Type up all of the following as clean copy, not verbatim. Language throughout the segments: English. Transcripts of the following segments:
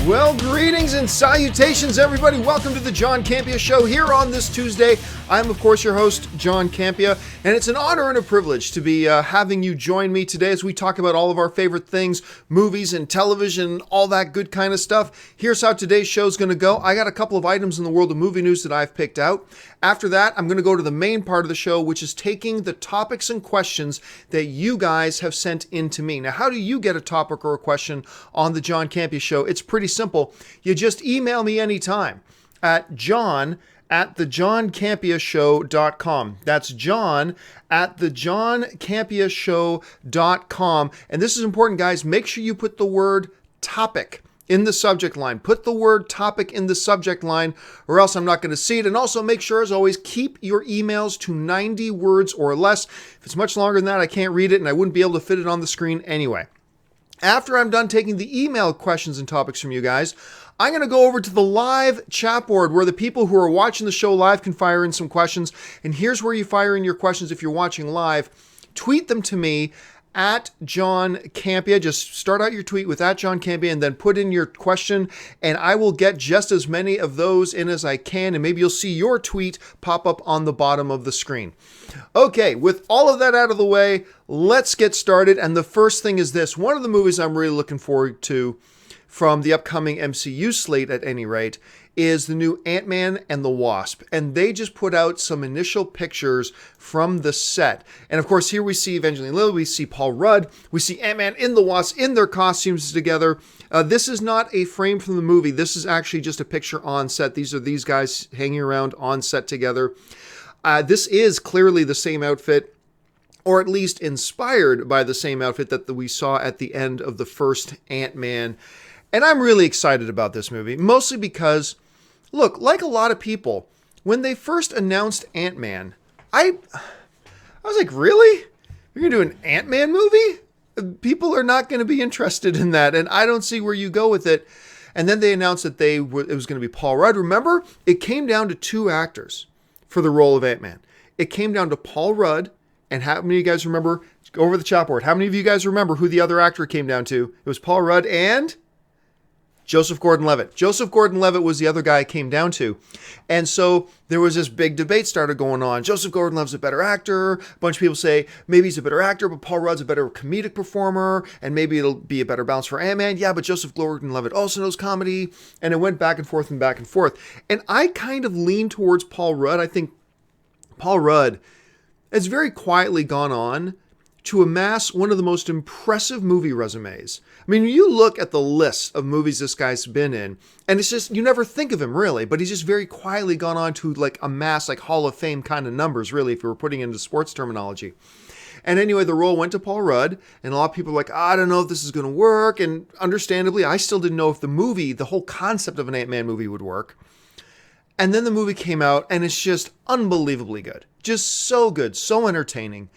Well, greetings and salutations, everybody. Welcome to the John Campea Show here on this Tuesday. I'm, of course, your host, John Campea, and it's an honor and a privilege to be having you join me today as we talk about all of our favorite things, movies and television, all that good kind of stuff. Here's how today's show is going to go. I got a couple of items in the world of movie news that I've picked out. After that, I'm going to go to the main part of the show, which is taking the topics and questions that you guys have sent in to me. Now, how do you get a topic or a question on the John Campea Show? It's pretty simple. You just email me anytime at john@thejohncampeashow.com. That's john@thejohncampeashow.com. And this is important, guys. Make sure you put the word topic in the subject line. Put the word topic in the subject line, or else I'm not going to see it. And also make sure, as always, keep your emails to 90 words or less. If it's much longer than that, I can't read it, and I wouldn't be able to fit it on the screen anyway. After I'm done taking the email questions and topics from you guys, I'm going to go over to the live chat board where the people who are watching the show live can fire in some questions. And here's where you fire in your questions if you're watching live. Tweet them to me at John Campea. Just start out your tweet with at John Campea and then put in your question, and I will get just as many of those in as I can, and maybe you'll see your tweet pop up on the bottom of the screen. Okay, with all of that out of the way, let's get started. And the first thing is this. One of the movies I'm really looking forward to from the upcoming MCU slate, at any rate, is the new Ant-Man and the Wasp. And they just put out some initial pictures from the set. And of course, here we see Evangeline Lilly, we see Paul Rudd, we see Ant-Man in the Wasp in their costumes together. This is not a frame from the movie. This is actually just a picture on set. These are these guys hanging around on set together. This is clearly the same outfit, or at least inspired by the same outfit that we saw at the end of the first Ant-Man. And I'm really excited about this movie, mostly because, look, like a lot of people, when they first announced Ant-Man, I was like, really? You're going to do an Ant-Man movie? People are not going to be interested in that, and I don't see where you go with it. And then they announced that it was going to be Paul Rudd. Remember, it came down to two actors for the role of Ant-Man. It came down to Paul Rudd, and how many of you guys remember, go over the chat board, how many of you guys remember who the other actor came down to? It was Paul Rudd and Joseph Gordon-Levitt. Joseph Gordon-Levitt was the other guy I came down to. And so there was this big debate started going on. Joseph Gordon-Levitt's a better actor. A bunch of people say maybe he's a better actor, but Paul Rudd's a better comedic performer, and maybe it'll be a better balance for Ant-Man. Yeah, but Joseph Gordon-Levitt also knows comedy. And it went back and forth and back and forth. And I kind of lean towards Paul Rudd. I think Paul Rudd has very quietly gone on to amass one of the most impressive movie resumes. I mean, you look at the list of movies this guy's been in, and it's just, you never think of him really, but he's just very quietly gone on to like amass like Hall of Fame kind of numbers, really, if you were putting it into sports terminology. And anyway, the role went to Paul Rudd, and a lot of people are like, I don't know if this is going to work, and understandably, I still didn't know if the whole concept of an Ant-Man movie would work. And then the movie came out, and it's just unbelievably good. Just so good, so entertaining.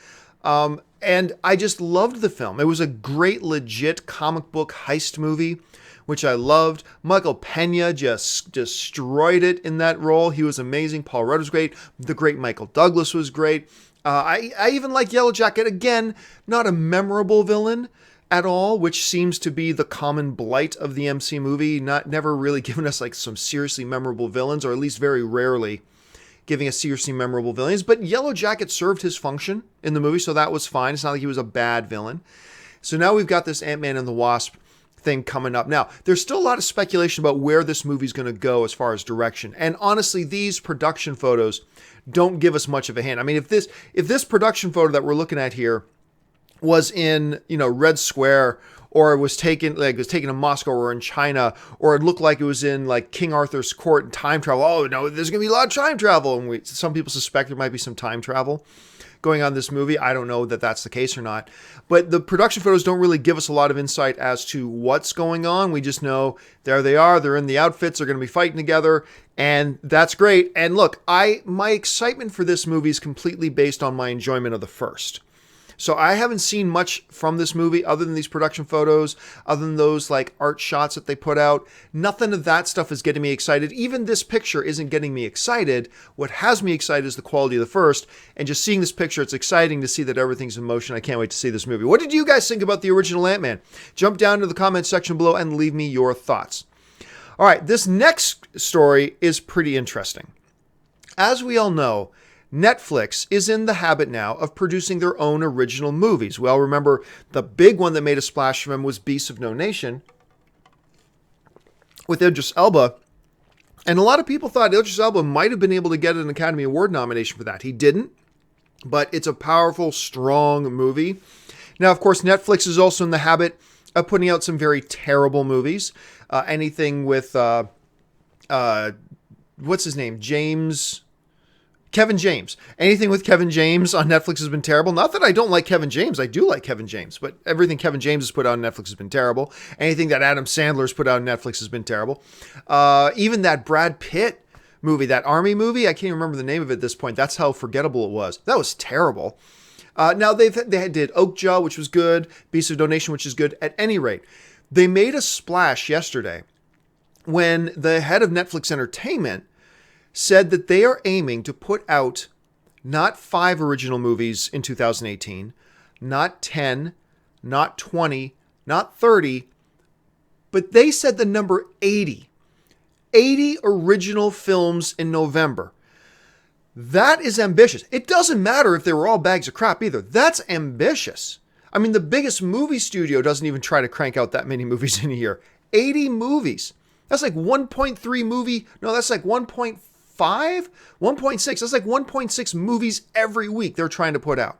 And I just loved the film. It was a great, legit comic book heist movie, which I loved. Michael Pena just destroyed it in that role. He was amazing. Paul Rudd was great. The great Michael Douglas was great. I even like Yellow Jacket. Again, not a memorable villain at all, which seems to be the common blight of the MC movie. Never really given us like some seriously memorable villains, or at least very rarely giving us seriously memorable villains. But Yellow Jacket served his function in the movie, so that was fine. It's not like he was a bad villain. So now we've got this Ant-Man and the Wasp thing coming up. Now, there's still a lot of speculation about where this movie's going to go as far as direction. And honestly, these production photos don't give us much of a hint. I mean, if this production photo that we're looking at here was in, Red Square, or it was taken in Moscow or in China, or it looked like it was in like King Arthur's court and time travel. Oh no, there's going to be a lot of time travel. And some people suspect there might be some time travel going on in this movie. I don't know that that's the case or not. But the production photos don't really give us a lot of insight as to what's going on. We just know there they are. They're in the outfits. They're going to be fighting together. And that's great. And look, my excitement for this movie is completely based on my enjoyment of the first. So I haven't seen much from this movie other than these production photos, other than those like art shots that they put out. Nothing of that stuff is getting me excited. Even this picture isn't getting me excited. What has me excited is the quality of the first. And just seeing this picture, it's exciting to see that everything's in motion. I can't wait to see this movie. What did you guys think about the original Ant-Man? Jump down to the comment section below and leave me your thoughts. All right, this next story is pretty interesting. As we all know, Netflix is in the habit now of producing their own original movies. Well, remember, the big one that made a splash for them was Beasts of No Nation with Idris Elba. And a lot of people thought Idris Elba might have been able to get an Academy Award nomination for that. He didn't, but it's a powerful, strong movie. Now, of course, Netflix is also in the habit of putting out some very terrible movies. Anything with, what's his name? Kevin James. Anything with Kevin James on Netflix has been terrible. Not that I don't like Kevin James. I do like Kevin James, but everything Kevin James has put out on Netflix has been terrible. Anything that Adam Sandler has put out on Netflix has been terrible. Even that Brad Pitt movie, that Army movie, I can't even remember the name of it at this point. That's how forgettable it was. That was terrible. Now they did Oakja, which was good. Beast of Donation, which is good. At any rate, they made a splash yesterday when the head of Netflix Entertainment said that they are aiming to put out not 5 original movies in 2018, not 10, not 20, not 30, but they said the number 80. 80 original films in November. That is ambitious. It doesn't matter if they were all bags of crap either. That's ambitious. I mean, the biggest movie studio doesn't even try to crank out that many movies in a year. 80 movies. That's like 1.3 movie. No, that's like 1.5, 1.6. That's like 1.6 movies every week they're trying to put out.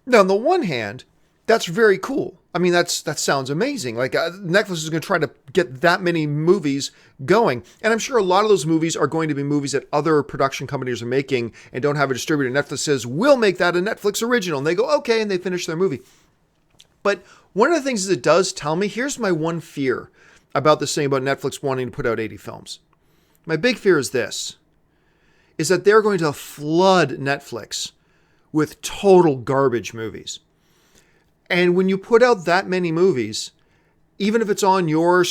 Now, on the one hand, that's very cool. I mean, that sounds amazing. Like Netflix is going to try to get that many movies going. And I'm sure a lot of those movies are going to be movies that other production companies are making and don't have a distributor. Netflix says, we'll make that a Netflix original. And they go, okay, and they finish their movie. But one of the things it does tell me, here's my one fear about this thing about Netflix wanting to put out 80 films. My big fear is this, is that they're going to flood Netflix with total garbage movies. And when you put out that many movies, even if it's on your,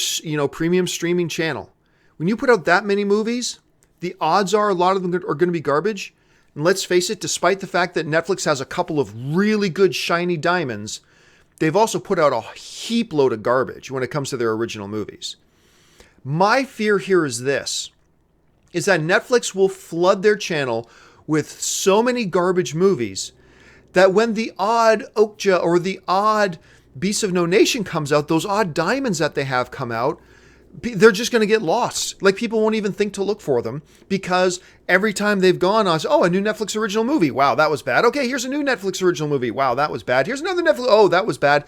premium streaming channel, when you put out that many movies, the odds are a lot of them are going to be garbage. And let's face it, despite the fact that Netflix has a couple of really good shiny diamonds, they've also put out a heap load of garbage when it comes to their original movies. My fear here is this, is that Netflix will flood their channel with so many garbage movies that when the odd Okja or the odd Beasts of No Nation comes out, those odd diamonds that they have come out, they're just going to get lost. Like people won't even think to look for them because every time they've gone on, a new Netflix original movie. Wow, that was bad. Okay, here's a new Netflix original movie. Wow, that was bad. Here's another Netflix. Oh, that was bad.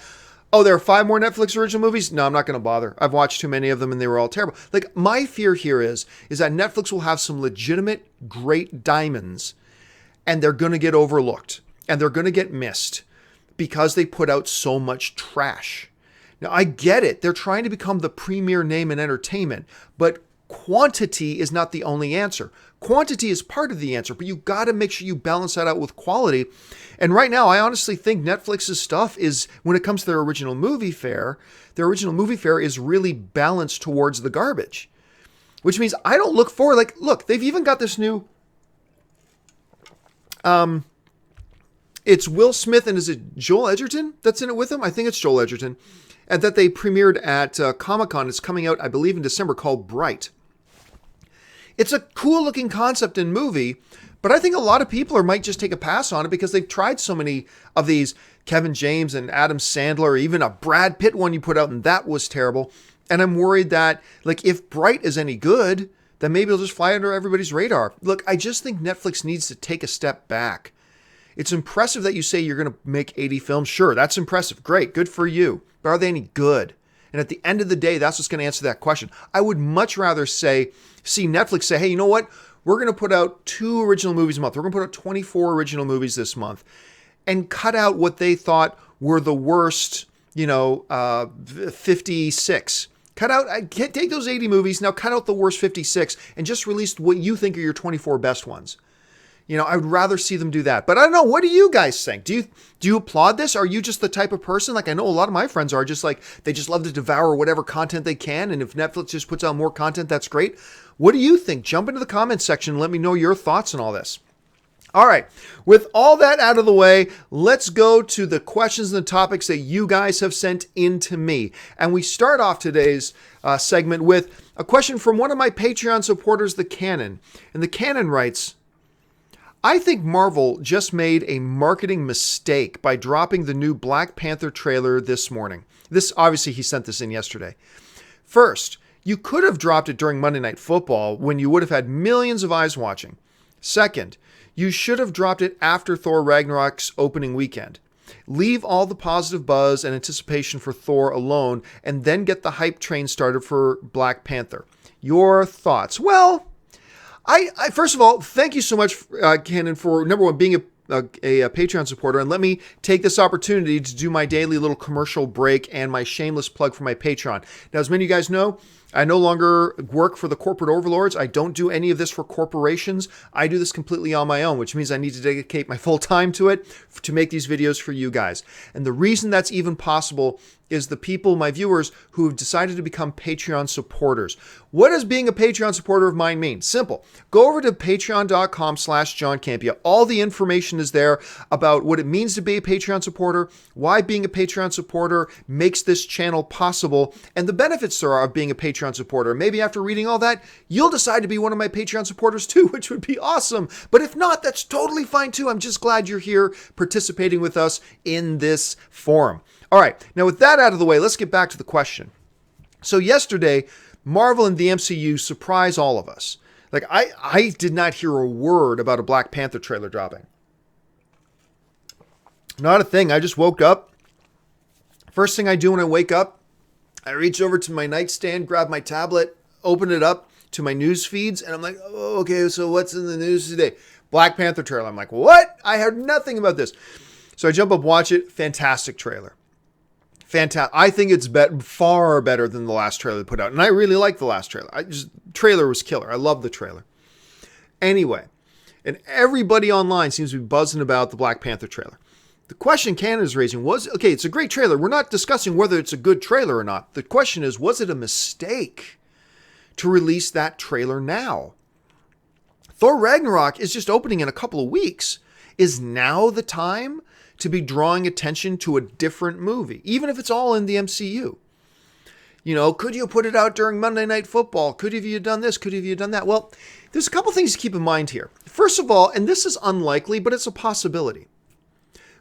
Oh, there are 5 more Netflix original movies? No, I'm not going to bother. I've watched too many of them and they were all terrible. Like my fear here is that Netflix will have some legitimate great diamonds and they're going to get overlooked. And they're going to get missed because they put out so much trash. Now, I get it. They're trying to become the premier name in entertainment, but quantity is not the only answer. Quantity is part of the answer, but you got to make sure you balance that out with quality. And right now, I honestly think Netflix's stuff is, when it comes to their original movie fare is really balanced towards the garbage, which means I don't look forward. Look, they've even got this new, it's Will Smith and is it Joel Edgerton that's in it with him? I think it's Joel Edgerton. And that they premiered at Comic-Con. It's coming out, I believe, in December, called Bright. It's a cool looking concept and movie, but I think a lot of people might just take a pass on it because they've tried so many of these Kevin James and Adam Sandler, or even a Brad Pitt one you put out and that was terrible. And I'm worried that if Bright is any good, then maybe it'll just fly under everybody's radar. Look, I just think Netflix needs to take a step back. It's impressive that you say you're going to make 80 films. Sure, that's impressive. Great. Good for you. But are they any good? And at the end of the day, that's what's going to answer that question. I would much rather see Netflix say, hey, you know what? We're going to put out 2 original movies a month. We're going to put out 24 original movies this month and cut out what they thought were the worst, 56. Take those 80 movies, now cut out the worst 56 and just release what you think are your 24 best ones. I would rather see them do that. But I don't know. What do you guys think? Do you applaud this? Are you just the type of person, I know a lot of my friends are just they just love to devour whatever content they can. And if Netflix just puts out more content, that's great. What do you think? Jump into the comments section and let me know your thoughts on all this. All right, with all that out of the way, let's go to the questions and the topics that you guys have sent in to me. And we start off today's segment with a question from one of my Patreon supporters, The Canon. And The Canon writes, I think Marvel just made a marketing mistake by dropping the new Black Panther trailer this morning. This, obviously, he sent this in yesterday. First, you could have dropped it during Monday Night Football when you would have had millions of eyes watching. Second, you should have dropped it after Thor Ragnarok's opening weekend. Leave all the positive buzz and anticipation for Thor alone and then get the hype train started for Black Panther. Your thoughts? Well, I first of all, thank you so much, Cannon, for, number one, being a Patreon supporter. And let me take this opportunity to do my daily little commercial break and my shameless plug for my Patreon. Now, as many of you guys know, I no longer work for the corporate overlords. I don't do any of this for corporations. I do this completely on my own, which means I need to dedicate my full time to it to make these videos for you guys. And the reason that's even possible is the people, my viewers, who have decided to become Patreon supporters. What does being a Patreon supporter of mine mean? Simple. Go over to patreon.com/John Campea. All the information is there about what it means to be a Patreon supporter, why being a Patreon supporter makes this channel possible, and the benefits there are of being a Patreon supporter. Maybe after reading all that, you'll decide to be one of my Patreon supporters too, which would be awesome. But if not, that's totally fine too. I'm just glad you're here participating with us in this forum. All right, now with that out of the way, let's get back to the question. So yesterday, Marvel and the MCU surprised all of us. Like, I did not hear a word about a Black Panther trailer dropping. Not a thing. I just woke up. First thing I do when I wake up, I reach over to my nightstand, grab my tablet, open it up to my news feeds, and I'm like, oh, okay, so what's in the news today? Black Panther trailer. I'm like, what? I heard nothing about this. So I jump up, watch it. Fantastic trailer. Fantastic. I think it's far better than the last trailer they put out. And I really like the last trailer. Trailer was killer. I love the trailer. Anyway, and everybody online seems to be buzzing about the Black Panther trailer. The question Canada's raising was, okay, it's a great trailer. We're not discussing whether it's a good trailer or not. The question is, was it a mistake to release that trailer now? Thor Ragnarok is just opening in a couple of weeks. Is now the time to be drawing attention to a different movie, even if it's all in the MCU? You know, could you put it out during Monday Night Football? Could have you done this? Could have you done that? Well, there's a couple things to keep in mind here. First of all, and this is unlikely, but it's a possibility.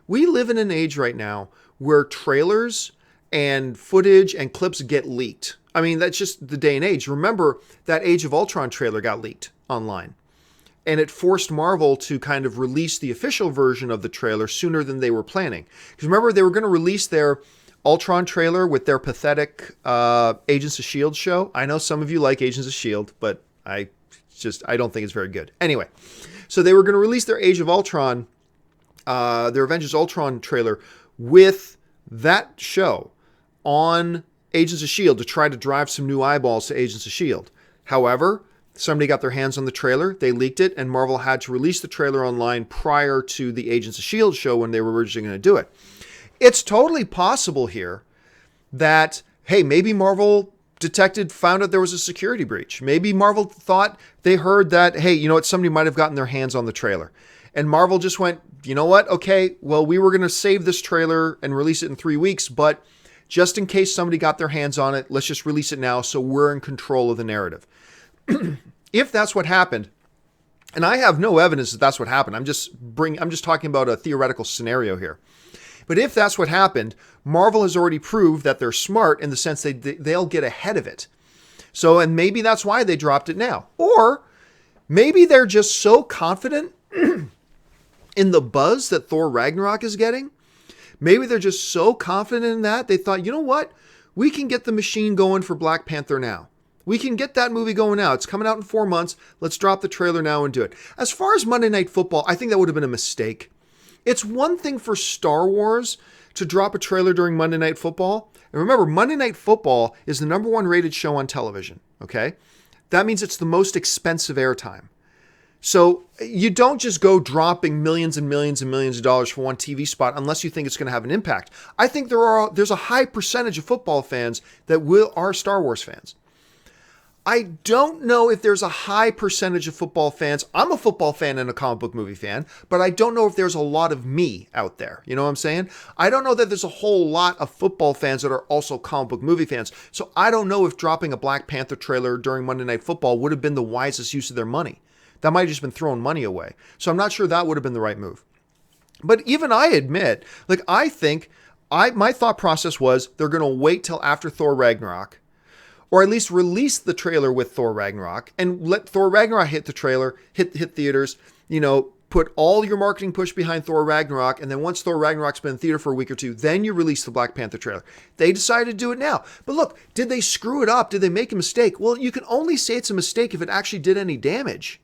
We live in an age right now where trailers and footage and clips get leaked. I mean, that's just the day and age. Remember, that Age of Ultron trailer got leaked online. And it forced Marvel to kind of release the official version of the trailer sooner than they were planning. Because remember, they were going to release their Ultron trailer with their pathetic Agents of S.H.I.E.L.D. show. I know some of you like Agents of S.H.I.E.L.D., but I don't think it's very good. Anyway, so they were going to release their Age of Ultron, their Avengers Ultron trailer with that show on Agents of S.H.I.E.L.D. to try to drive some new eyeballs to Agents of S.H.I.E.L.D. However, somebody got their hands on the trailer, they leaked it, and Marvel had to release the trailer online prior to the Agents of S.H.I.E.L.D. show when they were originally going to do it. It's totally possible here that, hey, maybe Marvel found out there was a security breach. Maybe Marvel thought they heard that, hey, you know what, somebody might have gotten their hands on the trailer. And Marvel just went, you know what, okay, well, we were going to save this trailer and release it in 3 weeks, but just in case somebody got their hands on it, let's just release it now so we're in control of the narrative. If that's what happened, and I have no evidence that that's what happened, I'm just talking about a theoretical scenario here. But if that's what happened, Marvel has already proved that they're smart in the sense they'll get ahead of it. So, and maybe that's why they dropped it now. Or maybe they're just so confident in the buzz that Thor Ragnarok is getting. Maybe they're just so confident in that they thought, you know what? We can get the machine going for Black Panther now. We can get that movie going now. It's coming out in 4 months. Let's drop the trailer now and do it. As far as Monday Night Football, I think that would have been a mistake. It's one thing for Star Wars to drop a trailer during Monday Night Football. And remember, Monday Night Football is the #1 rated show on television, okay? That means it's the most expensive airtime. So you don't just go dropping millions and millions and millions of dollars for one TV spot unless you think it's going to have an impact. I think there's a high percentage of football fans that are Star Wars fans. I don't know if there's a high percentage of football fans. I'm a football fan and a comic book movie fan, but I don't know if there's a lot of me out there. You know what I'm saying? I don't know that there's a whole lot of football fans that are also comic book movie fans. So I don't know if dropping a Black Panther trailer during Monday Night Football would have been the wisest use of their money. That might have just been throwing money away. So I'm not sure that would have been the right move. But even I admit, like, I think my thought process was they're going to wait till after Thor Ragnarok, or at least release the trailer with Thor Ragnarok and let Thor Ragnarok hit the trailer, hit theaters, put all your marketing push behind Thor Ragnarok. And then once Thor Ragnarok's been in theater for a week or two, then you release the Black Panther trailer. They decided to do it now. But look, did they screw it up? Did they make a mistake? Well, you can only say it's a mistake if it actually did any damage.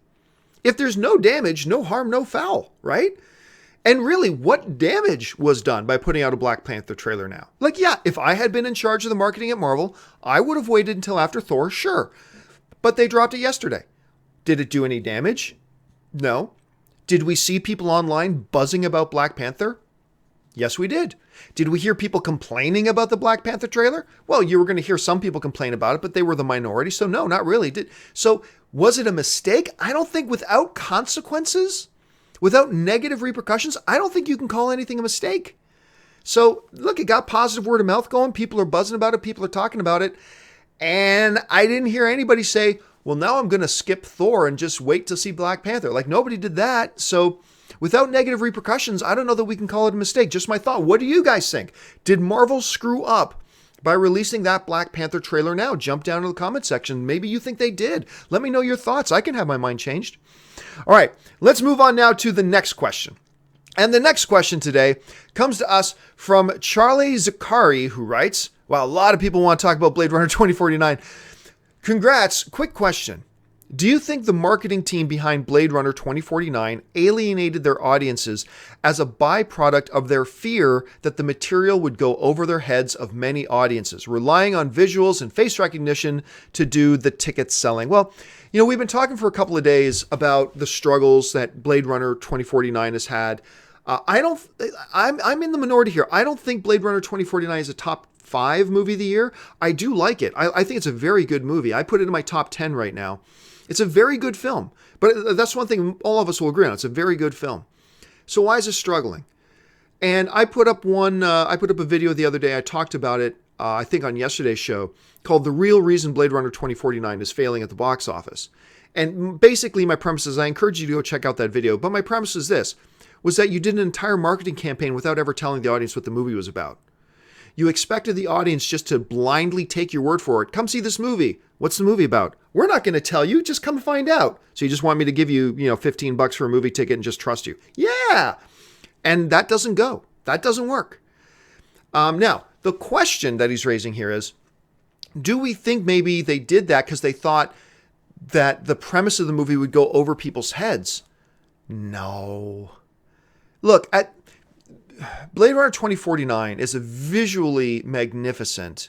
If there's no damage, no harm, no foul, right? And really, what damage was done by putting out a Black Panther trailer now? Like, yeah, if I had been in charge of the marketing at Marvel, I would have waited until after Thor, sure. But they dropped it yesterday. Did it do any damage? No. Did we see people online buzzing about Black Panther? Yes, we did. Did we hear people complaining about the Black Panther trailer? Well, you were going to hear some people complain about it, but they were the minority, so no, not really. So was it a mistake? I don't think without consequences, without negative repercussions, I don't think you can call anything a mistake. So look, it got positive word of mouth going. People are buzzing about it. People are talking about it. And I didn't hear anybody say, well, now I'm going to skip Thor and just wait to see Black Panther. Like, nobody did that. So without negative repercussions, I don't know that we can call it a mistake. Just my thought. What do you guys think? Did Marvel screw up by releasing that Black Panther trailer now? Jump down to the comment section. Maybe you think they did. Let me know your thoughts. I can have my mind changed. All right, let's move on now to the next question. And the next question today comes to us from Charlie Zicari, who writes, wow, a lot of people want to talk about Blade Runner 2049. Congrats. Quick question. Do you think the marketing team behind Blade Runner 2049 alienated their audiences as a byproduct of their fear that the material would go over their heads of many audiences, relying on visuals and face recognition to do the ticket selling? Well, we've been talking for a couple of days about the struggles that Blade Runner 2049 has had. I'm in the minority here. I don't think Blade Runner 2049 is a top 5 movie of the year. I do like it. I think it's a very good movie. I put it in my top 10 right now. It's a very good film, but that's one thing all of us will agree on. It's a very good film. So why is it struggling? And I put up a video the other day. I talked about it, I think on yesterday's show, called The Real Reason Blade Runner 2049 is Failing at the Box Office. And basically my premise is, I encourage you to go check out that video, but my premise is this, was that you did an entire marketing campaign without ever telling the audience what the movie was about. You expected the audience just to blindly take your word for it. Come see this movie. What's the movie about? We're not going to tell you. Just come find out. So you just want me to give you, $15 for a movie ticket and just trust you. Yeah. And that doesn't go. That doesn't work. Now, the question that he's raising here is, do we think maybe they did that because they thought that the premise of the movie would go over people's heads? No. Look, Blade Runner 2049 is a visually magnificent,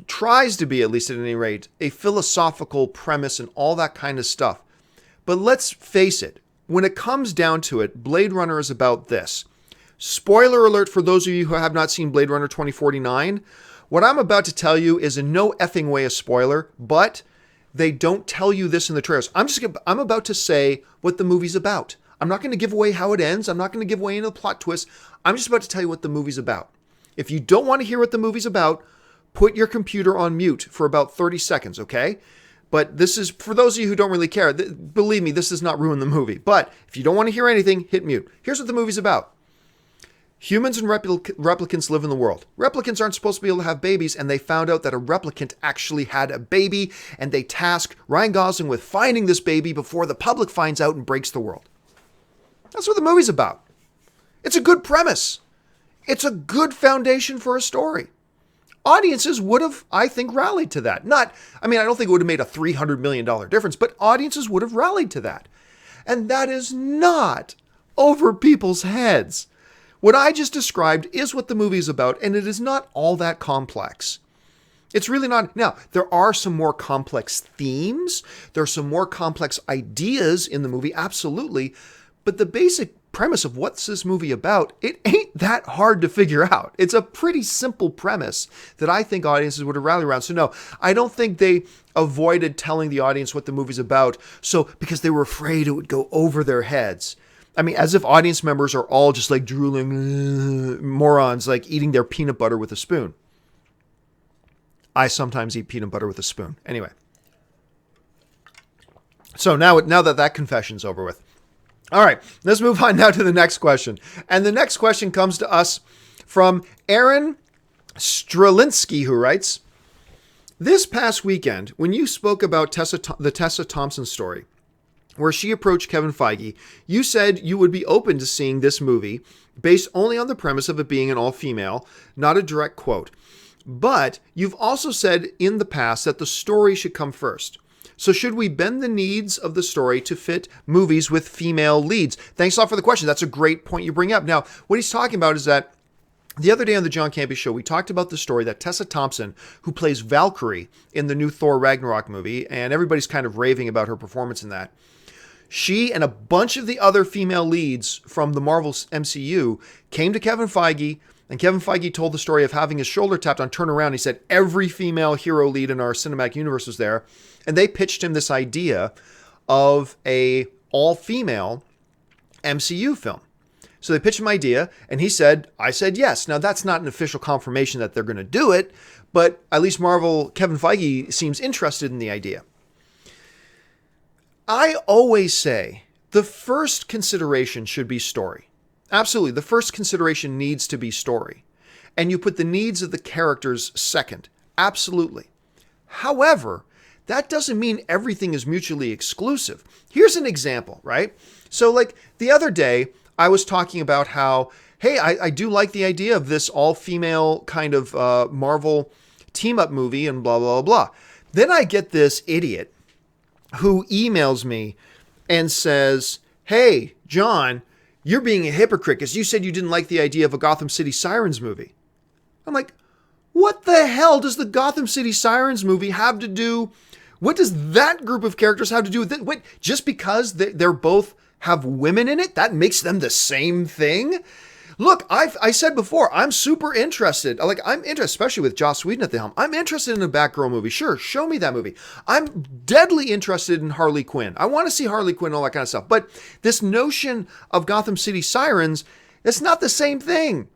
tries to be, at least at any rate, a philosophical premise and all that kind of stuff. But let's face it, when it comes down to it, Blade Runner is about this. Spoiler alert for those of you who have not seen Blade Runner 2049. What I'm about to tell you is in no effing way a spoiler, but they don't tell you this in the trailers. I'm about to say what the movie's about. I'm not going to give away how it ends. I'm not going to give away any of the plot twists. I'm just about to tell you what the movie's about. If you don't want to hear what the movie's about, put your computer on mute for about 30 seconds, okay? But this is, for those of you who don't really care, believe me, this does not ruin the movie. But if you don't want to hear anything, hit mute. Here's what the movie's about. Humans and replicants live in the world. Replicants aren't supposed to be able to have babies, and they found out that a replicant actually had a baby, and they task Ryan Gosling with finding this baby before the public finds out and breaks the world. That's what the movie's about. It's a good premise. It's a good foundation for a story. Audiences would have, I think, rallied to that. I don't think it would have made a $300 million difference, but audiences would have rallied to that. And that is not over people's heads. What I just described is what the movie is about, and it is not all that complex. It's really not. Now, there are some more complex themes. There are some more complex ideas in the movie, absolutely. But the basic premise of what's this movie about, it ain't that hard to figure out. It's a pretty simple premise that I think audiences would rally around. So no, I don't think they avoided telling the audience what the movie's about. So because they were afraid it would go over their heads. I mean, as if audience members are all just like drooling morons, like eating their peanut butter with a spoon. I sometimes eat peanut butter with a spoon. Anyway. So now that confession's over with. All right, let's move on now to the next question. And the next question comes to us from Aaron Strelinski, who writes, this past weekend, when you spoke about the Tessa Thompson story, where she approached Kevin Feige, you said you would be open to seeing this movie based only on the premise of it being an all-female, not a direct quote. But you've also said in the past that the story should come first. So should we bend the needs of the story to fit movies with female leads? Thanks a lot for the question. That's a great point you bring up. Now, what he's talking about is that the other day on the John Campea Show, we talked about the story that Tessa Thompson, who plays Valkyrie in the new Thor Ragnarok movie, and everybody's kind of raving about her performance in that. She and a bunch of the other female leads from the Marvel MCU came to Kevin Feige, and Kevin Feige told the story of having his shoulder tapped on turn around. He said every female hero lead in our cinematic universe was there. And they pitched him this idea of a all-female MCU film. So they pitched him an idea, and I said yes. Now, that's not an official confirmation that they're going to do it, but at least Kevin Feige seems interested in the idea. I always say the first consideration should be story. Absolutely. The first consideration needs to be story. And you put the needs of the characters second. Absolutely. However, that doesn't mean everything is mutually exclusive. Here's an example, right? So like the other day, I was talking about how, hey, I do like the idea of this all-female kind of Marvel team-up movie and blah, blah, blah. Then I get this idiot who emails me and says, hey, John, you're being a hypocrite because you said you didn't like the idea of a Gotham City Sirens movie. I'm like, what the hell does the Gotham City Sirens movie have to do? What does that group of characters have to do with it? What, just because they're both have women in it, that makes them the same thing? Look, I said before, I'm super interested. Like, I'm interested, especially with Joss Whedon at the helm. I'm interested in a Batgirl movie. Sure, show me that movie. I'm deadly interested in Harley Quinn. I want to see Harley Quinn and all that kind of stuff. But this notion of Gotham City Sirens, it's not the same thing.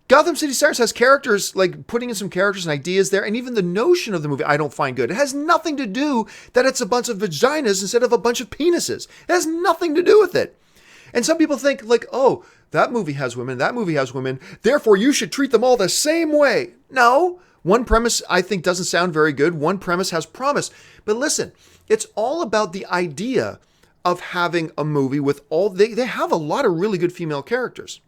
Gotham City Sirens has characters, like putting in some characters and ideas there, and even the notion of the movie I don't find good. It has nothing to do that it's a bunch of vaginas instead of a bunch of penises. It has nothing to do with it. And some people think like, oh, that movie has women, therefore you should treat them all the same way. No, one premise I think doesn't sound very good. One premise has promise. But listen, it's all about the idea of having a movie with they have a lot of really good female characters.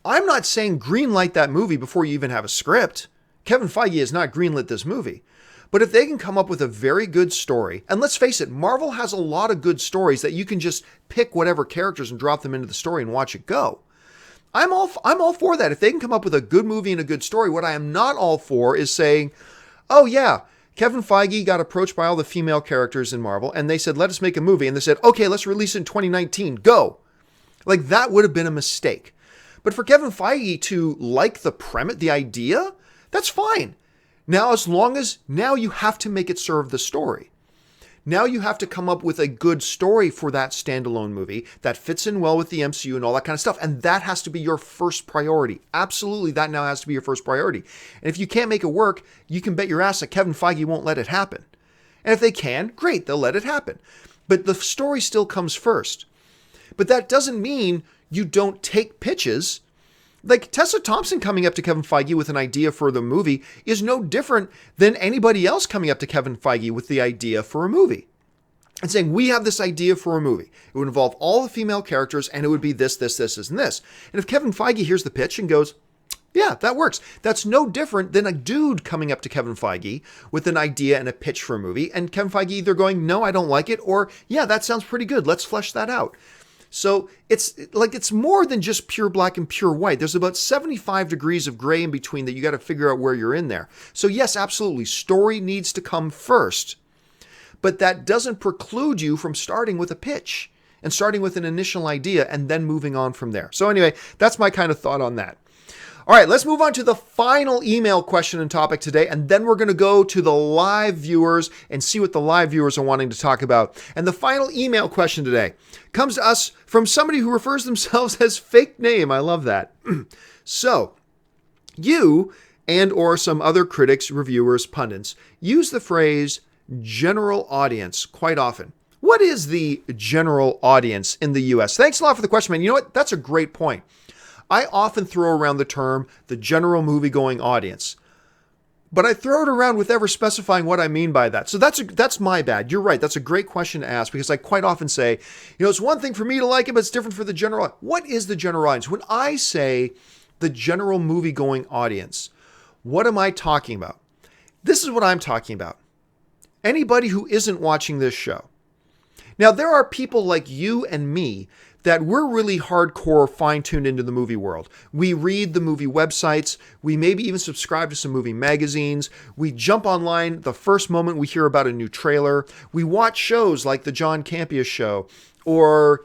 I'm not saying greenlight that movie before you even have a script. Kevin Feige has not greenlit this movie. But if they can come up with a very good story, and let's face it, Marvel has a lot of good stories that you can just pick whatever characters and drop them into the story and watch it go. I'm all for that. If they can come up with a good movie and a good story, what I am not all for is saying, oh yeah, Kevin Feige got approached by all the female characters in Marvel, and they said, let us make a movie. And they said, okay, let's release it in 2019. Go. Like, that would have been a mistake. But for Kevin Feige to like the premise, the idea, that's fine. Now, as long as now you have to make it serve the story. Now you have to come up with a good story for that standalone movie that fits in well with the MCU and all that kind of stuff. And that has to be your first priority. Absolutely, that now has to be your first priority. And if you can't make it work, you can bet your ass that Kevin Feige won't let it happen. And if they can, great, they'll let it happen. But the story still comes first. But that doesn't mean you don't take pitches. Like Tessa Thompson coming up to Kevin Feige with an idea for the movie is no different than anybody else coming up to Kevin Feige with the idea for a movie. And saying, we have this idea for a movie. It would involve all the female characters and it would be this, and this. And if Kevin Feige hears the pitch and goes, yeah, that works. That's no different than a dude coming up to Kevin Feige with an idea and a pitch for a movie. And Kevin Feige either going, no, I don't like it, or yeah, that sounds pretty good. Let's flesh that out. So it's more than just pure black and pure white. There's about 75 degrees of gray in between that you got to figure out where you're in there. So yes, absolutely. Story needs to come first, but that doesn't preclude you from starting with a pitch. and starting with an initial idea and then moving on from there. So anyway, that's my kind of thought on that. All right, let's move on to the final email question and topic today, and then we're going to go to the live viewers and see what the live viewers are wanting to talk about. And the final email question today comes to us from somebody who refers themselves as fake name. I love that. So, you and or some other critics, reviewers, pundits use the phrase general audience quite often. What is the general audience in the US? Thanks a lot for the question, man. You know what? That's a great point. I often throw around the term the general movie-going audience, but I throw it around with ever specifying what I mean by that. So that's my bad. You're right. That's a great question to ask because I quite often say, it's one thing for me to like it, but it's different for the general audience. What is the general audience? When I say the general movie-going audience, what am I talking about? This is what I'm talking about. Anybody who isn't watching this show. Now, there are people like you and me that we're really hardcore fine-tuned into the movie world. We read the movie websites. We maybe even subscribe to some movie magazines. We jump online the first moment we hear about a new trailer. We watch shows like the John Campea Show or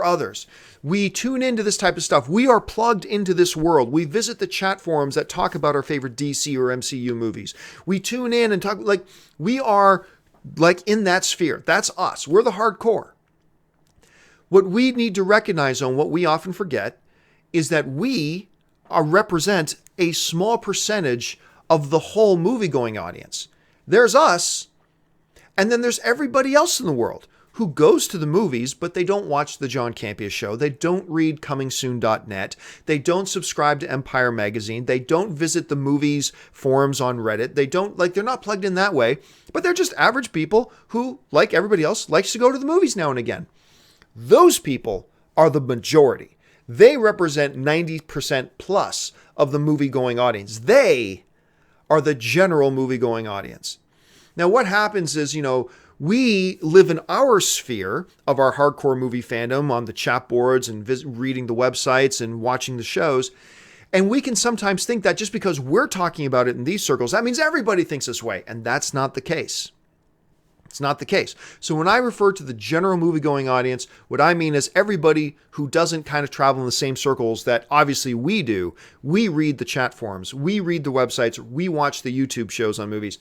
others. We tune into this type of stuff. We are plugged into this world. We visit the chat forums that talk about our favorite DC or MCU movies. We tune in and talk we are in that sphere. That's us. We're the hardcore. What we need to recognize on what we often forget is that we represent a small percentage of the whole movie-going audience. There's us, and then there's everybody else in the world who goes to the movies, but they don't watch the John Campea Show. They don't read comingsoon.net. They don't subscribe to Empire Magazine. They don't visit the movies forums on Reddit. They're not plugged in that way, but they're just average people who, like everybody else, likes to go to the movies now and again. Those people are the majority. They represent 90% plus of the movie-going audience. They are the general movie-going audience. Now, what happens is, we live in our sphere of our hardcore movie fandom on the chat boards and reading the websites and watching the shows. And we can sometimes think that just because we're talking about it in these circles, that means everybody thinks this way. And that's not the case. It's not the case. So when I refer to the general movie-going audience, what I mean is everybody who doesn't kind of travel in the same circles that obviously we do. We read the chat forums. We read the websites. We watch the YouTube shows on movies.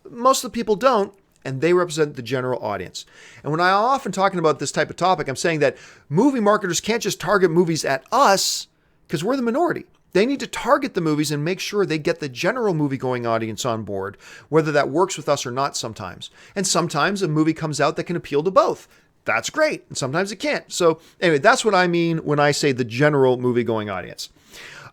Most of the people don't, and they represent the general audience. And when I'm often talking about this type of topic, I'm saying that movie marketers can't just target movies at us because we're the minority. They need to target the movies and make sure they get the general movie-going audience on board, whether that works with us or not sometimes. And sometimes a movie comes out that can appeal to both. That's great. And sometimes it can't. So anyway, that's what I mean when I say the general movie-going audience.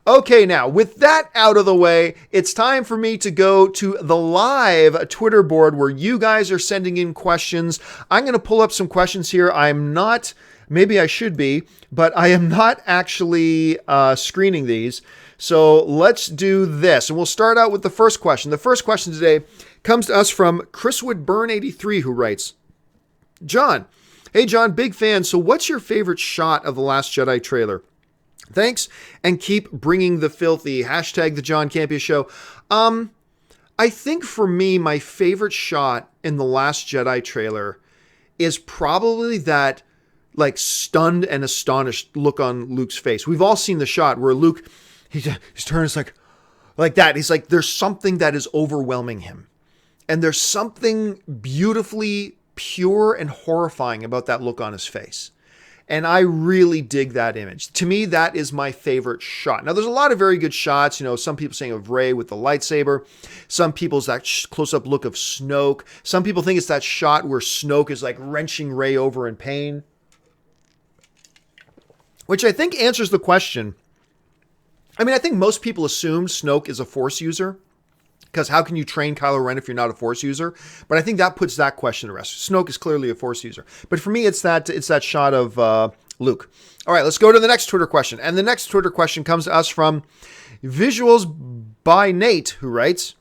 Okay, now with that out of the way, it's time for me to go to the live Twitter board where you guys are sending in questions. I'm going to pull up some questions here. Maybe I should be, but I am not actually screening these. So let's do this. And we'll start out with the first question. The first question today comes to us from Chriswood Burn 83, who writes, John, hey John, big fan. So what's your favorite shot of The Last Jedi trailer? Thanks, and keep bringing the filthy. Hashtag the John Campea Show. I think for me, my favorite shot in The Last Jedi trailer is probably that stunned and astonished look on Luke's face. We've all seen the shot where Luke, his turn is like that. He's like, there's something that is overwhelming him. And there's something beautifully pure and horrifying about that look on his face. And I really dig that image. To me, that is my favorite shot. Now, there's a lot of very good shots. Some people saying of Rey with the lightsaber. Some people's that close-up look of Snoke. Some people think it's that shot where Snoke is wrenching Rey over in pain. Which I think answers the question. I think most people assume Snoke is a Force user. Because how can you train Kylo Ren if you're not a Force user? But I think that puts that question to rest. Snoke is clearly a Force user. But for me, it's that shot of Luke. All right, let's go to the next Twitter question. And the next Twitter question comes to us from Visuals by Nate, who writes,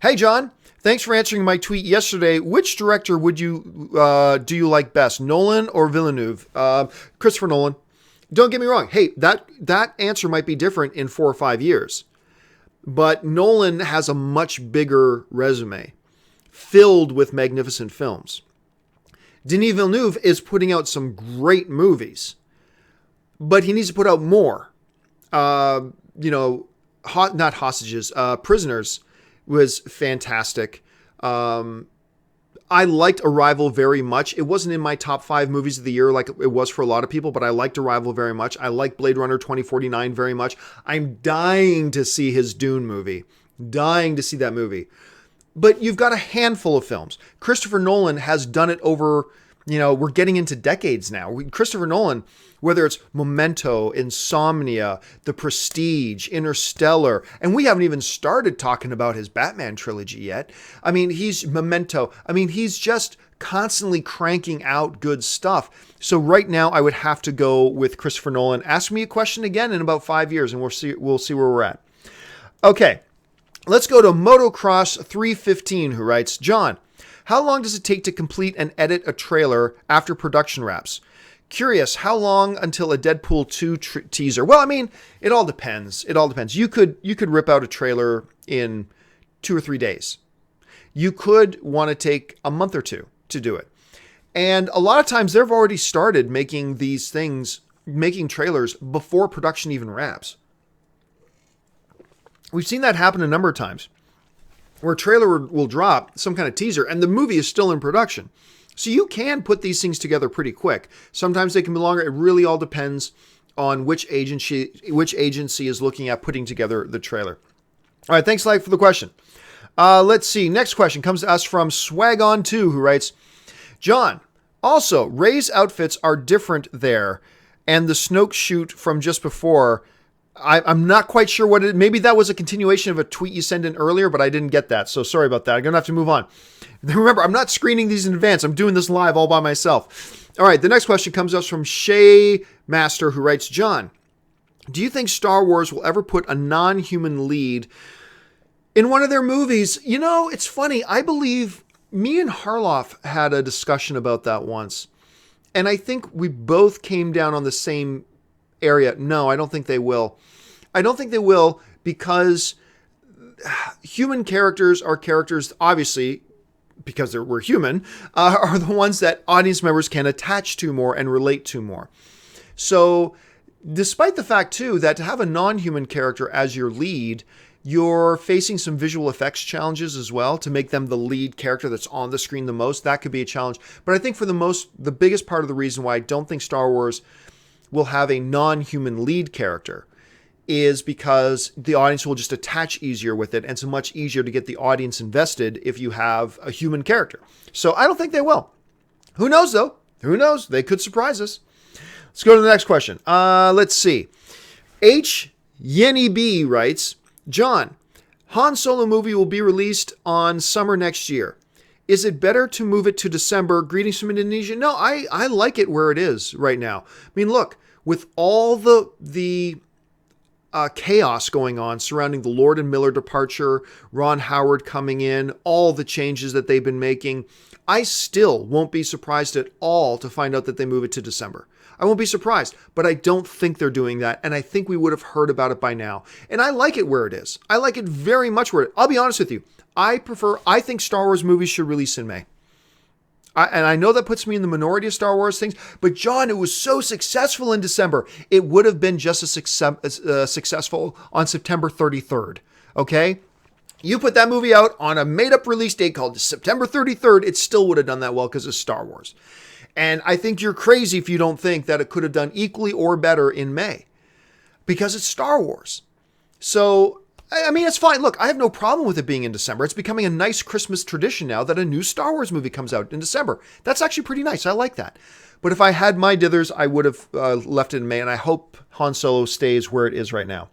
Hey, John. Thanks for answering my tweet yesterday. Which director would you do you like best, Nolan or Villeneuve? Christopher Nolan. Don't get me wrong. Hey, that answer might be different in 4 or 5 years. But Nolan has a much bigger resume filled with magnificent films. Denis Villeneuve is putting out some great movies, but he needs to put out more. Not Hostages, Prisoners was fantastic. I liked Arrival very much. It wasn't in my top 5 movies of the year like it was for a lot of people, but I liked Arrival very much. I like Blade Runner 2049 very much. I'm dying to see his Dune movie. Dying to see that movie. But you've got a handful of films. Christopher Nolan has done it over, we're getting into decades now. Christopher Nolan, whether it's Memento, Insomnia, The Prestige, Interstellar, and we haven't even started talking about his Batman trilogy yet. I mean, he's just constantly cranking out good stuff. So right now I would have to go with Christopher Nolan. Ask me a question again in about 5 years and we'll see where we're at. Okay. Let's go to Motocross 315, who writes, John, how long does it take to complete and edit a trailer after production wraps? Curious, how long until a Deadpool 2 teaser? Well, I mean, it all depends. You could rip out a trailer in 2 or 3 days. You could want to take a month or two to do it. And a lot of times they've already started making trailers before production even wraps. We've seen that happen a number of times where a trailer will drop some kind of teaser and the movie is still in production. So you can put these things together pretty quick. Sometimes they can be longer. It really all depends on which agency is looking at putting together the trailer. All right. Thanks, Light, for the question. Let's see. Next question comes to us from Swagon2, who writes, John, also, Rey's outfits are different there and the Snoke shoot from just before. I'm not quite sure what it is. Maybe that was a continuation of a tweet you sent in earlier, but I didn't get that. So sorry about that. I'm going to have to move on. Remember, I'm not screening these in advance. I'm doing this live all by myself. All right. The next question comes to us from Shay Master, who writes, John, do you think Star Wars will ever put a non-human lead in one of their movies? It's funny. I believe me and Harloff had a discussion about that once. And I think we both came down on the same area. No, I don't think they will. I don't think they will because human characters are characters, obviously, because we're human, are the ones that audience members can attach to more and relate to more. So despite the fact, too, that to have a non-human character as your lead, you're facing some visual effects challenges as well to make them the lead character that's on the screen the most. That could be a challenge. But I think for the biggest part of the reason why I don't think Star Wars will have a non-human lead character is because the audience will just attach easier with it, and it's much easier to get the audience invested if you have a human character. So I don't think they will. Who knows, though? Who knows? They could surprise us. Let's go to the next question. Let's see. H. Yenny B writes, John, Han Solo movie will be released on summer next year. Is it better to move it to December? Greetings from Indonesia. No, I like it where it is right now. I mean, look, with all the chaos going on surrounding the Lord and Miller departure, Ron Howard coming in, all the changes that they've been making, I still won't be surprised at all to find out that they move it to December. I won't be surprised, but I don't think they're doing that, and I think we would have heard about it by now. And I like it where it is. I like it very much where it is. I'll be honest with you. I think Star Wars movies should release in May. And I know that puts me in the minority of Star Wars things, but John, it was so successful in December. It would have been just as successful on September 33rd. Okay? You put that movie out on a made-up release date called September 33rd, it still would have done that well because it's Star Wars. And I think you're crazy if you don't think that it could have done equally or better in May because it's Star Wars. So, I mean, it's fine. Look, I have no problem with it being in December. It's becoming a nice Christmas tradition now that a new Star Wars movie comes out in December. That's actually pretty nice. I like that. But if I had my dithers, I would have left it in May, and I hope Han Solo stays where it is right now.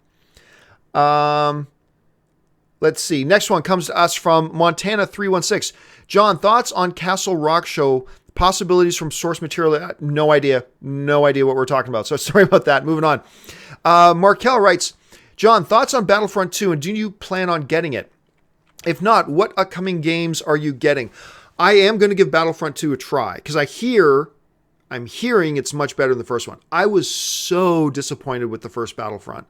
Let's see. Next one comes to us from Montana 316. John, thoughts on Castle Rock show possibilities from source material? No idea. No idea what we're talking about. So sorry about that. Moving on. Markel writes, John, thoughts on Battlefront 2, and do you plan on getting it? If not, what upcoming games are you getting? I am going to give Battlefront 2 a try because I'm hearing it's much better than the first one. I was so disappointed with the first Battlefront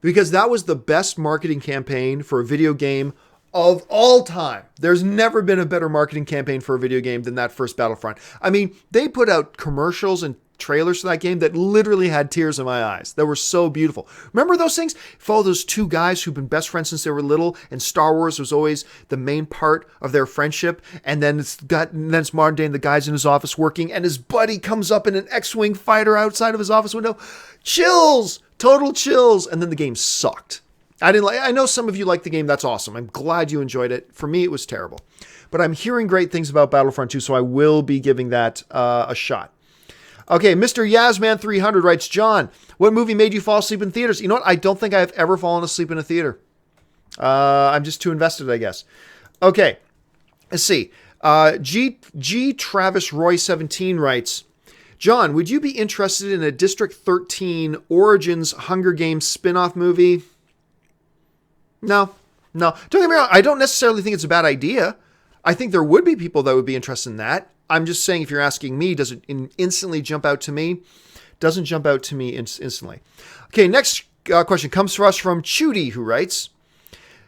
because that was the best marketing campaign for a video game of all time. There's never been a better marketing campaign for a video game than that first Battlefront. I mean, they put out commercials and trailers for that game that literally had tears in my eyes. That were so beautiful. Remember those things? Follow those two guys who've been best friends since they were little, and Star Wars was always the main part of their friendship. And then it's modern day, and the guy's in his office working, and his buddy comes up in an X-Wing fighter outside of his office window. Chills! Total chills! And then the game sucked. I know some of you like the game. That's awesome. I'm glad you enjoyed it. For me, it was terrible. But I'm hearing great things about Battlefront 2, so I will be giving that a shot. Okay, Mr. Yazman300 writes, John, what movie made you fall asleep in theaters? You know what? I don't think I've ever fallen asleep in a theater. I'm just too invested, I guess. Okay, let's see. G. Travis Roy 17 writes, John, would you be interested in a District 13 Origins Hunger Games spin-off movie? No. Don't get me wrong. I don't necessarily think it's a bad idea. I think there would be people that would be interested in that. I'm just saying, if you're asking me, does it instantly jump out to me? Doesn't jump out to me instantly. Okay, next question comes to us from Chudy, who writes,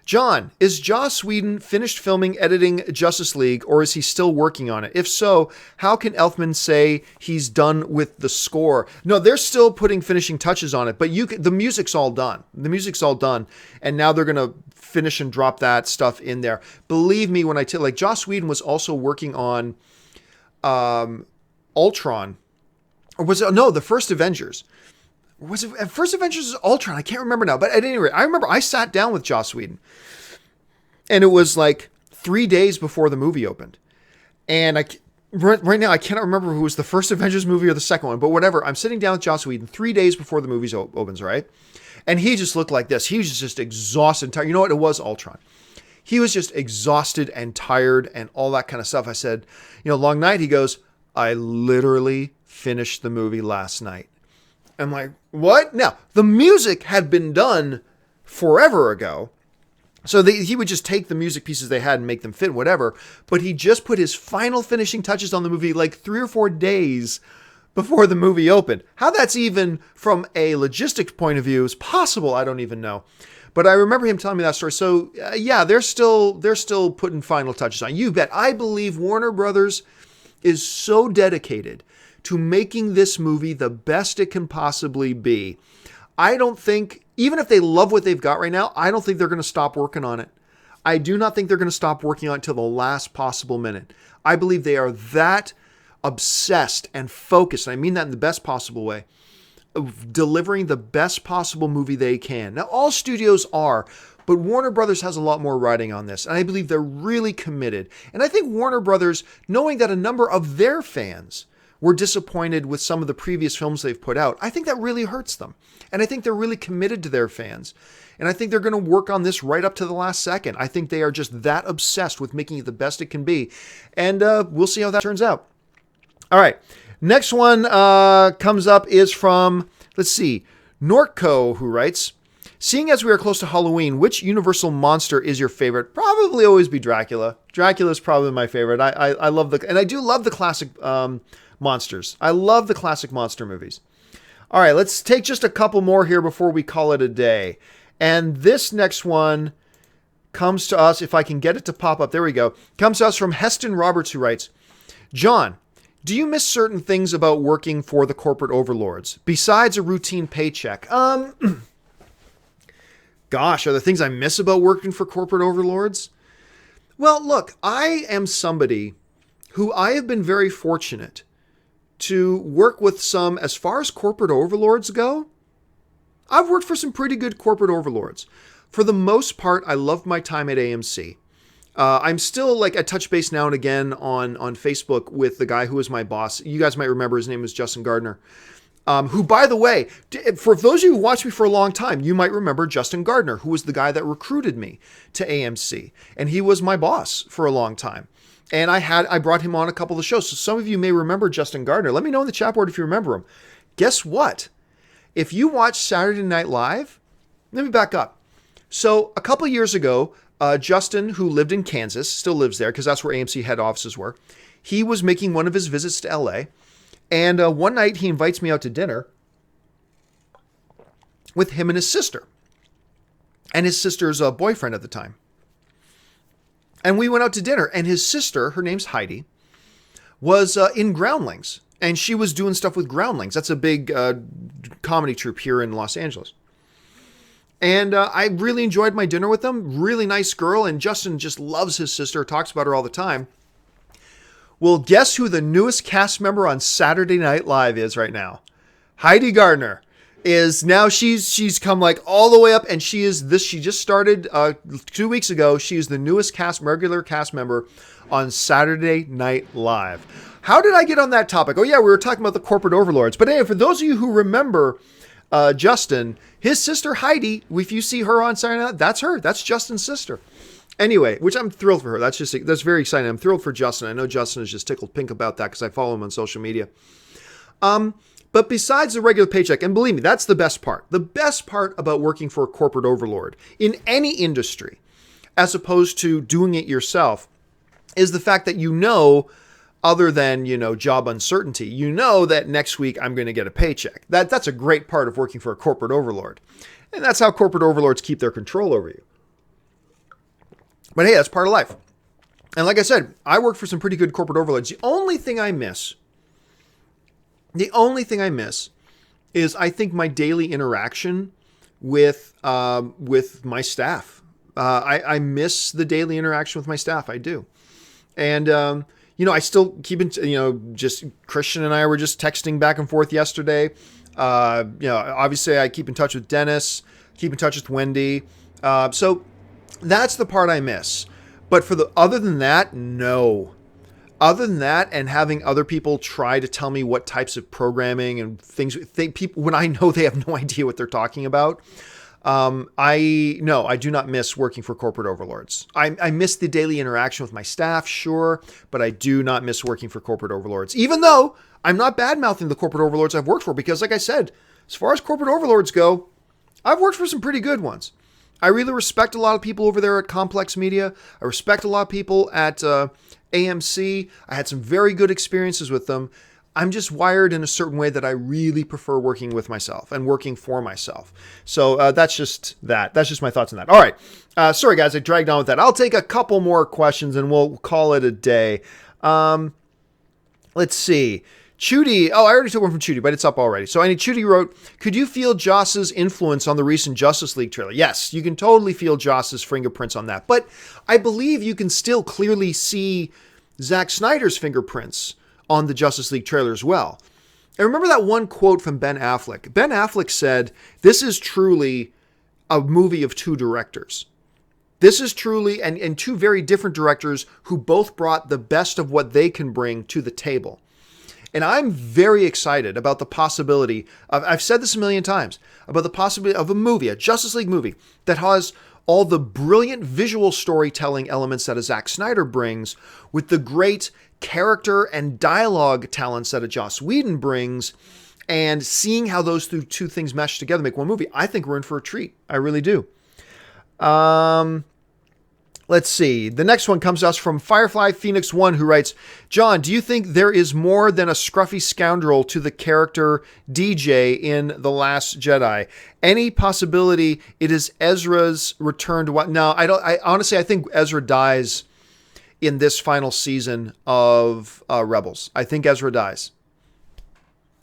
John, is Joss Whedon finished filming, editing Justice League, or is he still working on it? If so, how can Elfman say he's done with the score? No, they're still putting finishing touches on it, but the music's all done. The music's all done, and now they're going to finish and drop that stuff in there. Believe me when I tell, like, Joss Whedon was also working on Ultron, or was it, no, the first Avengers. Was it First Avengers or Ultron? I can't remember now. But at any rate, I remember I sat down with Joss Whedon, and it was like 3 days before the movie opened. And right now, I cannot remember who was the first Avengers movie or the second one, but whatever. I'm sitting down with Joss Whedon 3 days before the movie opens, right? And he just looked like this. He was just exhausted and tired. You know what? It was Ultron. He was just exhausted and tired and all that kind of stuff. I said, long night. He goes, I literally finished the movie last night. I'm like, what? Now, the music had been done forever ago. So he would just take the music pieces they had and make them fit, whatever. But he just put his final finishing touches on the movie like 3 or 4 days before the movie opened. How that's even from a logistics point of view is possible, I don't even know. But I remember him telling me that story. So yeah, they're still putting final touches on. You bet. I believe Warner Brothers is so dedicated to making this movie the best it can possibly be. I don't think, even if they love what they've got right now, I don't think they're going to stop working on it. I do not think they're going to stop working on it until the last possible minute. I believe they are that obsessed and focused, and I mean that in the best possible way, of delivering the best possible movie they can. Now, all studios are, but Warner Brothers has a lot more riding on this, and I believe they're really committed. And I think Warner Brothers, knowing that a number of their fans were disappointed with some of the previous films they've put out, I think that really hurts them. And I think they're really committed to their fans. And I think they're going to work on this right up to the last second. I think they are just that obsessed with making it the best it can be. And we'll see how that turns out. All right. Next one comes up is from, let's see, Norco, who writes, seeing as we are close to Halloween, which Universal monster is your favorite? Probably always be Dracula. Dracula is probably my favorite. I love and I do love the classic monsters. I love the classic monster movies. All right, let's take just a couple more here before we call it a day. And this next one comes to us, if I can get it to pop up, there we go, comes to us from Heston Roberts, who writes, John, do you miss certain things about working for the corporate overlords, besides a routine paycheck? Gosh, are there things I miss about working for corporate overlords? Well, look, I am somebody who I have been very fortunate to work with some, as far as corporate overlords go, I've worked for some pretty good corporate overlords. For the most part, I loved my time at AMC. I'm still like I touch base now and again on Facebook with the guy who was my boss. You guys might remember his name was Justin Gardner. Who, by the way, for those of you who watched me for a long time, you might remember Justin Gardner, who was the guy that recruited me to AMC. And he was my boss for a long time. And I brought him on a couple of shows. So some of you may remember Justin Gardner. Let me know in the chat board if you remember him. Guess what? If you watch Saturday Night Live, let me back up. So a couple of years ago, Justin, who lived in Kansas, still lives there because that's where AMC head offices were. He was making one of his visits to LA. And one night he invites me out to dinner with him and his sister. And his sister's boyfriend at the time. And we went out to dinner, and his sister, her name's Heidi, was in Groundlings. And she was doing stuff with Groundlings. That's a big comedy troupe here in Los Angeles. And I really enjoyed my dinner with them. Really nice girl. And Justin just loves his sister, talks about her all the time. Well, guess who the newest cast member on Saturday Night Live is right now? Heidi Gardner is now, she's come like all the way up, and she just started 2 weeks ago. She is the newest regular cast member on Saturday Night Live. How did I get on that topic? Oh yeah, we were talking about the corporate overlords. But anyway, for those of you who remember Justin, his sister Heidi, if you see her on Saturday Night, that's her. That's Justin's sister. Anyway, which I'm thrilled for her. That's very exciting. I'm thrilled for Justin. I know Justin is just tickled pink about that because I follow him on social media. But besides the regular paycheck, and believe me, that's the best part. The best part about working for a corporate overlord in any industry, as opposed to doing it yourself, is the fact that other than, job uncertainty, that next week I'm going to get a paycheck. That's a great part of working for a corporate overlord. And that's how corporate overlords keep their control over you. But hey, that's part of life. And like I said, I work for some pretty good corporate overlords. The only thing I miss is I think my daily interaction with my staff. I miss the daily interaction with my staff. I do. And, I still keep in, just Christian and I were just texting back and forth yesterday. Obviously I keep in touch with Dennis, keep in touch with Wendy. So that's the part I miss. But other than that, no. Other than that, and having other people try to tell me what types of programming and things, people when I know they have no idea what they're talking about, I do not miss working for corporate overlords. I miss the daily interaction with my staff, sure, but I do not miss working for corporate overlords. Even though I'm not bad-mouthing the corporate overlords I've worked for, because like I said, as far as corporate overlords go, I've worked for some pretty good ones. I really respect a lot of people over there at Complex Media. I respect a lot of people at AMC. I had some very good experiences with them. I'm just wired in a certain way that I really prefer working with myself and working for myself. So that's just that. That's just my thoughts on that. All right. Sorry, guys. I dragged on with that. I'll take a couple more questions and we'll call it a day. Let's see. Chudy. Oh, I already took one from Chudy, but it's up already. So Chudy wrote, could you feel Joss's influence on the recent Justice League trailer? Yes, you can totally feel Joss's fingerprints on that. But I believe you can still clearly see Zack Snyder's fingerprints on the Justice League trailer as well. I remember that one quote from Ben Affleck. Ben Affleck said, this is truly a movie of two directors. This is truly, and two very different directors who both brought the best of what they can bring to the table. And I'm very excited about the possibility of, I've said this a million times, about the possibility of a movie, a Justice League movie, that has all the brilliant visual storytelling elements that a Zack Snyder brings with the great character and dialogue talents that a Joss Whedon brings, and seeing how those two things mesh together make one movie. I think we're in for a treat. I really do. Let's see. The next one comes to us from Firefly Phoenix 1, who writes, John, do you think there is more than a scruffy scoundrel to the character DJ in The Last Jedi? Any possibility it is Ezra's return to what? No, I honestly think Ezra dies in this final season of Rebels. I think Ezra dies.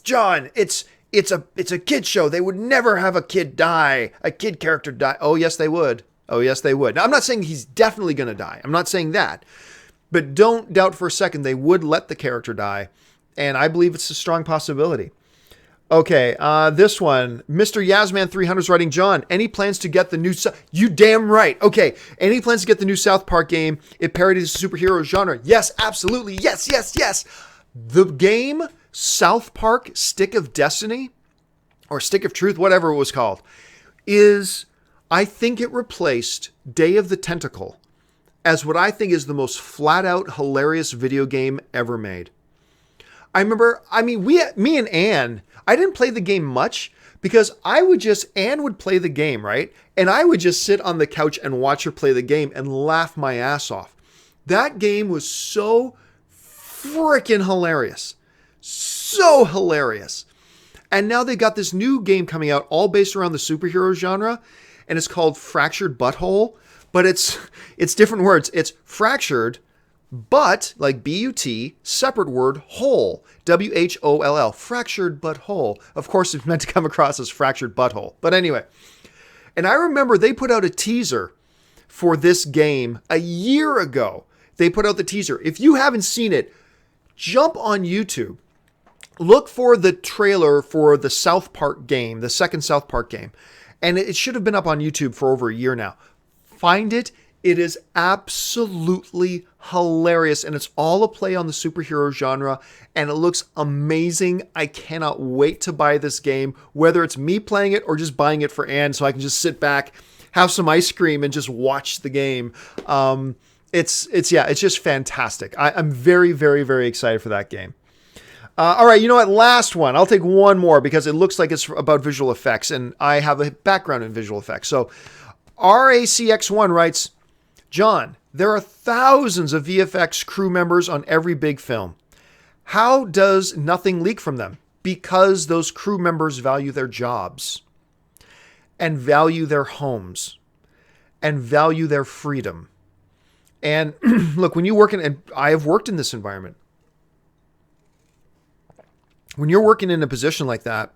John, it's a kid show. They would never have a kid character die. Oh, yes, they would. Oh, yes, they would. Now, I'm not saying he's definitely going to die. I'm not saying that. But don't doubt for a second they would let the character die. And I believe it's a strong possibility. Okay, this one. Mr. Yasman 300 is writing, John, any plans to get the new... You damn right. Okay, any plans to get the new South Park game? It parodies the superhero genre. Yes, absolutely. Yes, yes, yes. The game South Park Stick of Destiny, or Stick of Truth, whatever it was called, is... I think it replaced Day of the Tentacle as what I think is the most flat-out hilarious video game ever made. Me and Ann, I didn't play the game much because Ann would play the game, right? And I would just sit on the couch and watch her play the game and laugh my ass off. That game was so freaking hilarious. So hilarious. And now they got this new game coming out all based around the superhero genre. And it's called Fractured Butthole. but it's different words. It's fractured, but, like B-U-T, separate word, whole. W-H-O-L-L, fractured but whole. Of course, it's meant to come across as fractured butthole. But anyway, and I remember they put out a teaser for this game a year ago. They put out the teaser. If you haven't seen it, jump on YouTube. Look for the trailer for the South Park game, the second South Park game. And it should have been up on YouTube for over a year now. Find it. It is absolutely hilarious. And it's all a play on the superhero genre. And it looks amazing. I cannot wait to buy this game, whether it's me playing it or just buying it for Ann so I can just sit back, have some ice cream, and just watch the game. It's just fantastic. I'm very, very, very excited for that game. All right, you know what? Last one. I'll take one more because it looks like it's about visual effects, and I have a background in visual effects. So RACX1 writes, John, there are thousands of VFX crew members on every big film. How does nothing leak from them? Because those crew members value their jobs and value their homes and value their freedom. And look, when you work in, and I have worked in this environment, when you're working in a position like that,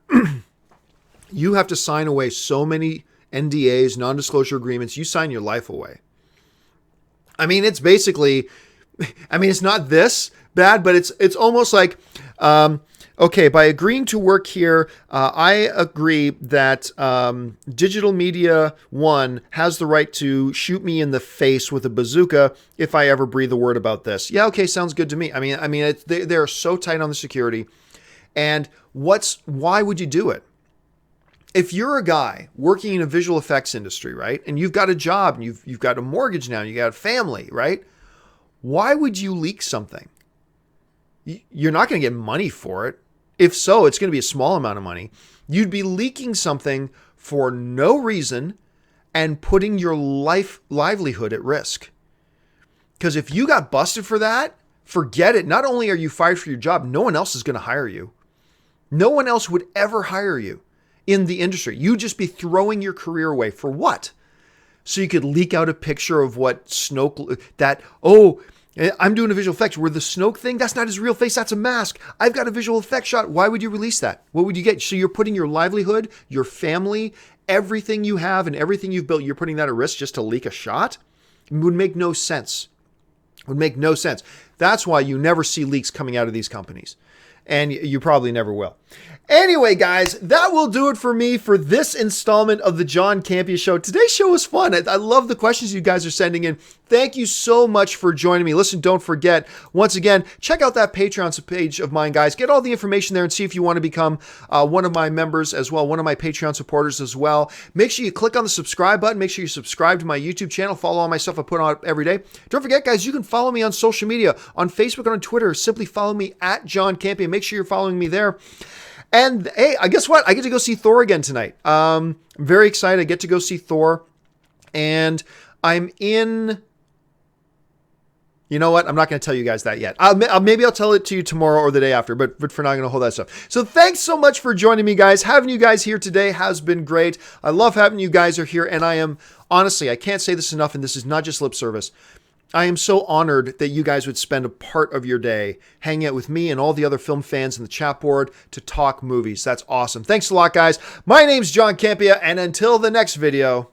you have to sign away so many NDAs, non-disclosure agreements. You sign your life away. I mean, it's basically, it's not this bad, but it's almost like, okay, by agreeing to work here, I agree that Digital Media One has the right to shoot me in the face with a bazooka if I ever breathe a word about this. Yeah, okay, sounds good to me. They're so tight on the security. And why would you do it? If you're a guy working in a visual effects industry, right, and you've got a job and you've got a mortgage now, and you got a family, right? Why would you leak something? You're not going to get money for it. If so, it's going to be a small amount of money. You'd be leaking something for no reason and putting your livelihood at risk. Because if you got busted for that, forget it. Not only are you fired for your job, no one else is going to hire you. No one else would ever hire you in the industry. You'd just be throwing your career away for what? So you could leak out a picture of what Snoke, I'm doing a visual effects where the Snoke thing, that's not his real face, that's a mask. I've got a visual effects shot. Why would you release that? What would you get? So you're putting your livelihood, your family, everything you have and everything you've built, you're putting that at risk just to leak a shot? It would make no sense. It would make no sense. That's why you never see leaks coming out of these companies. And you probably never will. Anyway, guys, that will do it for me for this installment of the John Campea Show. Today's show was fun. I love the questions you guys are sending in. Thank you so much for joining me. Listen, don't forget, once again, check out that Patreon page of mine, guys. Get all the information there and see if you want to become one of my members as well, one of my Patreon supporters as well. Make sure you click on the subscribe button. Make sure you subscribe to my YouTube channel. Follow all my stuff I put on every day. Don't forget, guys, you can follow me on social media, on Facebook and on Twitter. Simply follow me at John Campea. Make sure you're following me there. And hey, guess what? I get to go see Thor again tonight. I'm very excited. I get to go see Thor. And I'm in... You know what? I'm not going to tell you guys that yet. Maybe I'll tell it to you tomorrow or the day after, but for now, I'm going to hold that stuff. So thanks so much for joining me, guys. Having you guys here today has been great. I love having you guys are here. And I am, honestly, I can't say this enough, and this is not just lip service. I am so honored that you guys would spend a part of your day hanging out with me and all the other film fans in the chat board to talk movies. That's awesome. Thanks a lot, guys. My name's John Campea, and until the next video,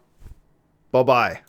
bye-bye.